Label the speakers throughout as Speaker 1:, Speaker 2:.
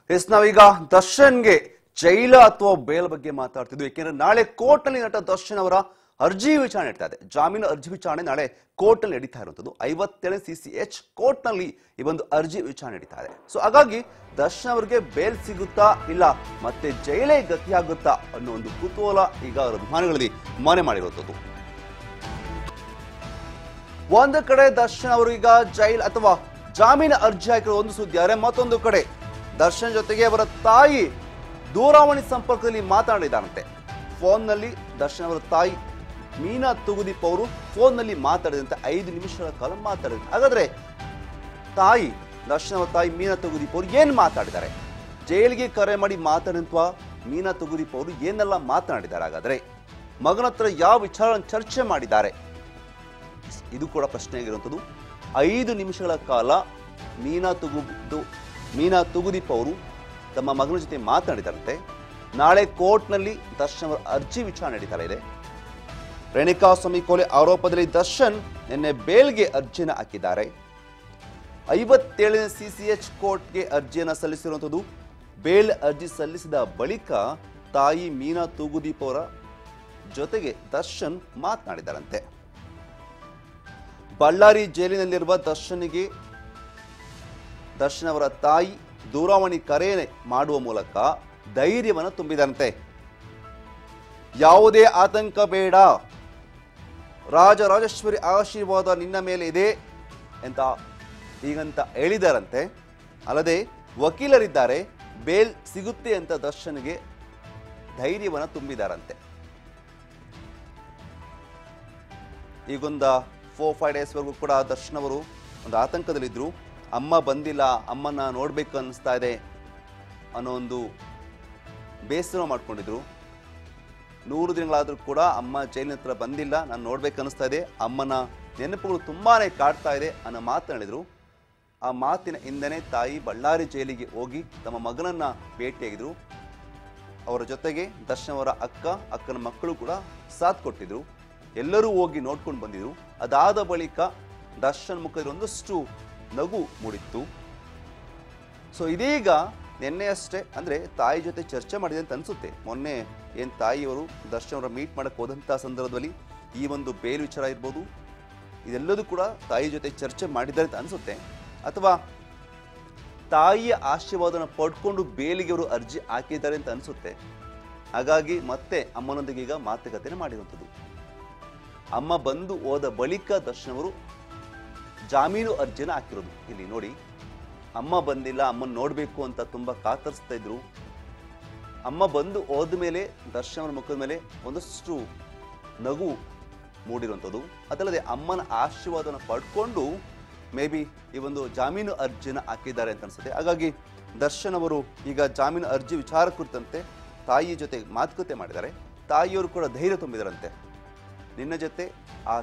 Speaker 1: S ನಾವೀಗ ದರ್ಶನ್ಗೆ ಜೈಲ ಅಥವಾ ಬೇಲ್ ಬಗ್ಗೆ ಮಾತಾಡ್ತಿದ್ವಿ. ಯಾಕೆಂದ್ರೆ ನಾಳೆ ಕೋರ್ಟ್ ನಲ್ಲಿ ನಟ ದರ್ಶನ್ ಅವರ ಅರ್ಜಿ ವಿಚಾರಣೆ ನಡೀತಾ ಇದೆ. ಜಾಮೀನು ಅರ್ಜಿ ವಿಚಾರಣೆ ನಾಳೆ ಕೋರ್ಟ್ ನಲ್ಲಿ ನಡೀತಾ ಇರುವಂತದ್ದು. 57 CCH ಕೋರ್ಟ್ ನಲ್ಲಿ ಈ ಒಂದು ಅರ್ಜಿ ವಿಚಾರಣೆ ನಡೀತಾ ಇದೆ. ಸೊ ಹಾಗಾಗಿ ದರ್ಶನ್ ಅವರಿಗೆ ಬೇಲ್ ಸಿಗುತ್ತಾ ಇಲ್ಲ ಮತ್ತೆ ಜೈಲೇ ಗತಿಯಾಗುತ್ತಾ ಅನ್ನೋ ಒಂದು ಕುತೂಹಲ ಈಗ ಅಭಿಮಾನಿಗಳಲ್ಲಿ ಮನೆ ಮಾಡಿರುವಂತದ್ದು. ಒಂದು ಕಡೆ ದರ್ಶನ್ ಅವರು ಈಗ ಜೈಲ್ ಅಥವಾ ಜಾಮೀನು ಅರ್ಜಿ ಹಾಕಿರೋ ಒಂದು ಸುದ್ದಿ ಆದರೆ ಮತ್ತೊಂದು ಕಡೆ ದರ್ಶನ್ ಜೊತೆಗೆ ಅವರ ತಾಯಿ ದೂರವಾಣಿ ಸಂಪರ್ಕದಲ್ಲಿ ಮಾತನಾಡಿದ್ದಾರಂತೆ. ಫೋನ್ನಲ್ಲಿ ದರ್ಶನ್ ಅವರ ತಾಯಿ ಮೀನಾ ತುಗುದೀಪ್ ಅವರು ಫೋನ್ನಲ್ಲಿ ಮಾತಾಡಿದಂತೆ 5 ನಿಮಿಷಗಳ ಕಾಲ ಮಾತಾಡಿದ್ರು. ಹಾಗಾದ್ರೆ ತಾಯಿ ದರ್ಶನ್ ಅವರ ತಾಯಿ ಮೀನಾ ತುಗುದೀಪ್ ಅವರು ಏನ್ ಮಾತಾಡಿದ್ದಾರೆ, ಜೈಲಿಗೆ ಕರೆ ಮಾಡಿ ಮಾತಾಡಿದಂತ ಮೀನಾ ತುಗುದೀಪ್ ಅವರು ಏನೆಲ್ಲ ಮಾತನಾಡಿದ್ದಾರೆ, ಹಾಗಾದ್ರೆ ಮಗನ ಹತ್ರ ಯಾವ ವಿಚಾರ ಚರ್ಚೆ ಮಾಡಿದ್ದಾರೆ, ಇದು ಕೂಡ ಪ್ರಶ್ನೆ ಆಗಿರುವಂಥದ್ದು. 5 ನಿಮಿಷಗಳ ಕಾಲ ಮೀನಾ ತುಗುದೀಪ್ ಅವರು ತಮ್ಮ ಮಗನ ಜೊತೆ ಮಾತನಾಡಿದಾರಂತೆ. ನಾಳೆ ಕೋರ್ಟ್ನಲ್ಲಿ ದರ್ಶನ್ ಅವರ ಅರ್ಜಿ ವಿಚಾರಣೆ ನಡೀತಾ ಇದೆ. ರೇಣುಕಾಸ್ವಾಮಿ ಕೊಲೆ ಆರೋಪದಲ್ಲಿ ದರ್ಶನ್ ನಿನ್ನೆ ಬೇಲ್ಗೆ ಅರ್ಜಿಯನ್ನು ಹಾಕಿದ್ದಾರೆ. 57 CCH ಕೋರ್ಟ್ಗೆ ಅರ್ಜಿಯನ್ನು ಸಲ್ಲಿಸಿರುವಂಥದ್ದು. ಬೇಲ್ ಅರ್ಜಿ ಸಲ್ಲಿಸಿದ ಬಳಿಕ ತಾಯಿ ಮೀನಾ ತುಗುದೀಪ್ ಅವರ ಜೊತೆಗೆ ದರ್ಶನ್ ಮಾತನಾಡಿದ್ದಾರಂತೆ. ಬಳ್ಳಾರಿ ಜೈಲಿನಲ್ಲಿರುವ ದರ್ಶನ್ ಅವರ ತಾಯಿ ದೂರವಾಣಿ ಕರೆ ಮಾಡುವ ಮೂಲಕ ಧೈರ್ಯವನ್ನು ತುಂಬಿದಂತೆ. ಯಾವುದೇ ಆತಂಕ ಬೇಡ, ರಾಜರಾಜೇಶ್ವರಿ ಆಶೀರ್ವಾದ ನಿನ್ನ ಮೇಲೆ ಇದೆ ಹೀಗಂತ ಹೇಳಿದಾರಂತೆ. ಅಲ್ಲದೆ ವಕೀಲರಿದ್ದಾರೆ, ಬೇಲ್ ಸಿಗುತ್ತೆ ಅಂತ ದರ್ಶನ್ಗೆ ಧೈರ್ಯವನ್ನು ತುಂಬಿದಾರಂತೆ. ಈಗೊಂದು 4-5 ಡೇಸ್ವರೆಗೂ ಕೂಡ ದರ್ಶನ್ ಅವರು ಒಂದು ಆತಂಕದಲ್ಲಿದ್ದರು. ಅಮ್ಮ ಬಂದಿಲ್ಲ, ಅಮ್ಮನ ನೋಡ್ಬೇಕು ಅನ್ನಿಸ್ತಾ ಇದೆ ಅನ್ನೋ ಒಂದು ಬೇಸರ ಮಾಡ್ಕೊಂಡಿದ್ರು. 100 ದಿನಗಳಾದರೂ ಕೂಡ ಅಮ್ಮ ಜೈಲಿನ ಹತ್ರ ಬಂದಿಲ್ಲ, ನಾನು ನೋಡ್ಬೇಕು ಅನ್ನಿಸ್ತಾ ಇದೆ, ಅಮ್ಮನ ನೆನಪುಗಳು ತುಂಬಾನೇ ಕಾಡ್ತಾ ಇದೆ ಅನ್ನೋ ಮಾತನಾಡಿದ್ರು. ಆ ಮಾತಿನ ಹಿಂದೆನೇ ತಾಯಿ ಬಳ್ಳಾರಿ ಜೈಲಿಗೆ ಹೋಗಿ ತಮ್ಮ ಮಗನನ್ನ ಭೇಟಿಯಾಗಿದ್ರು. ಅವರ ಜೊತೆಗೆ ದರ್ಶನ್ ಅವರ ಅಕ್ಕನ ಮಕ್ಕಳು ಕೂಡ ಸಾಥ್ ಕೊಟ್ಟಿದ್ರು. ಎಲ್ಲರೂ ಹೋಗಿ ನೋಡ್ಕೊಂಡು ಬಂದಿದ್ರು. ಅದಾದ ಬಳಿಕ ದರ್ಶನ್ ಮುಖದಲ್ಲಿ ಒಂದಷ್ಟು ನಗು ಮೂಡಿತ್ತು. ಸೊ ಇದೀಗ ನಿನ್ನೆಯಷ್ಟೇ ಅಂದರೆ ತಾಯಿ ಜೊತೆ ಚರ್ಚೆ ಮಾಡಿದೆ ಅಂತ ಅನಿಸುತ್ತೆ. ಮೊನ್ನೆ ಏನು ತಾಯಿಯವರು ದರ್ಶನ್ ಅವರ ಮೀಟ್ ಮಾಡಕ್ಕೆ ಹೋದಂಥ ಸಂದರ್ಭದಲ್ಲಿ ಈ ಒಂದು ಬೇಲ್ ವಿಚಾರ ಇರ್ಬೋದು, ಇದೆಲ್ಲದೂ ಕೂಡ ತಾಯಿ ಜೊತೆ ಚರ್ಚೆ ಮಾಡಿದ್ದಾರೆ ಅಂತ ಅನಿಸುತ್ತೆ. ಅಥವಾ ತಾಯಿಯ ಆಶೀರ್ವಾದನ ಪಡ್ಕೊಂಡು ಬೇಲಿಗೆ ಅವರು ಅರ್ಜಿ ಹಾಕಿದ್ದಾರೆ ಅಂತ ಅನಿಸುತ್ತೆ. ಹಾಗಾಗಿ ಮತ್ತೆ ಅಮ್ಮನೊಂದಿಗೆ ಈಗ ಮಾತುಕತೆ ಮಾಡಿರುವಂಥದ್ದು. ಅಮ್ಮ ಬಂದು ಹೋದ ಬಳಿಕ ದರ್ಶನ್ ಅವರು ಜಾಮೀನು ಅರ್ಜಿನ ಹಾಕಿರೋದು. ಇಲ್ಲಿ ನೋಡಿ, ಅಮ್ಮ ಬಂದಿಲ್ಲ, ಅಮ್ಮನ ನೋಡಬೇಕು ಅಂತ ತುಂಬಾ ಕಾತರಿಸ್ತಾ ಇದ್ರು. ಅಮ್ಮ ಬಂದು ಹೋದ ಮೇಲೆ ದರ್ಶನ್ ಅವರ ಮುಖದ ಮೇಲೆ ಒಂದಷ್ಟು ನಗು ಮೂಡಿರುವಂಥದ್ದು. ಅದಲ್ಲದೆ ಅಮ್ಮನ ಆಶೀರ್ವಾದನ ಪಡ್ಕೊಂಡು ಮೇ ಬಿ ಈ ಒಂದು ಜಾಮೀನು ಅರ್ಜಿನ ಹಾಕಿದ್ದಾರೆ ಅಂತ ಅನ್ಸುತ್ತೆ. ಹಾಗಾಗಿ ದರ್ಶನ್ ಅವರು ಈಗ ಜಾಮೀನು ಅರ್ಜಿ ವಿಚಾರ ಕುರಿತಂತೆ ತಾಯಿ ಜೊತೆ ಮಾತುಕತೆ ಮಾಡಿದ್ದಾರೆ. ತಾಯಿಯವರು ಕೂಡ ಧೈರ್ಯ ತುಂಬಿದರಂತೆ. ನಿನ್ನ ಜೊತೆ ಆ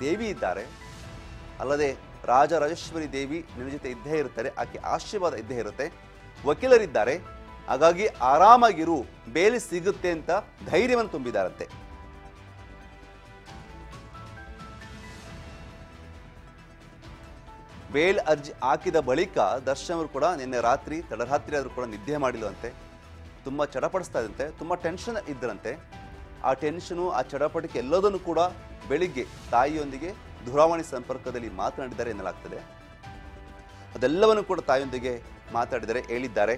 Speaker 1: ದೇವಿ ಇದ್ದಾರೆ, ಅಲ್ಲದೆ ರಾಜರಾಜೇಶ್ವರಿ ದೇವಿ ನಿನ್ನ ಜೊತೆ ಇದ್ದೇ ಇರ್ತಾರೆ, ಆಕೆ ಆಶೀರ್ವಾದ ಇದ್ದೇ ಇರುತ್ತೆ, ವಕೀಲರಿದ್ದಾರೆ, ಹಾಗಾಗಿ ಆರಾಮಾಗಿರು, ಬೇಲ್ ಸಿಗುತ್ತೆ ಅಂತ ಧೈರ್ಯವನ್ನು ತುಂಬಿದಾರಂತೆ. ಬೇಲ್ ಅರ್ಜಿ ಹಾಕಿದ ಬಳಿಕ ದರ್ಶನ್ ಅವರು ಕೂಡ ನಿನ್ನೆ ರಾತ್ರಿ ತಡರಾತ್ರಿ ಆದರೂ ಕೂಡ ನಿದ್ದೆ ಮಾಡಿಲ್ಲವಂತೆ. ತುಂಬ ಚಡಪಡಿಸ್ತಾ ಇದ್ದಂತೆ, ತುಂಬ ಟೆನ್ಷನ್ ಇದ್ದರಂತೆ. ಆ ಟೆನ್ಷನು, ಆ ಚಡಪಟಿಕೆ ಎಲ್ಲದನ್ನು ಕೂಡ ಬೆಳಿಗ್ಗೆ ತಾಯಿಯೊಂದಿಗೆ ದೂರವಾಣಿ ಸಂಪರ್ಕದಲ್ಲಿ ಮಾತನಾಡಿದ್ದಾರೆ ಎನ್ನಲಾಗ್ತದೆ. ಅದೆಲ್ಲವನ್ನು ಕೂಡ ತಾಯಿಯೊಂದಿಗೆ ಮಾತಾಡಿದರೆ ಹೇಳಿದ್ದಾರೆ.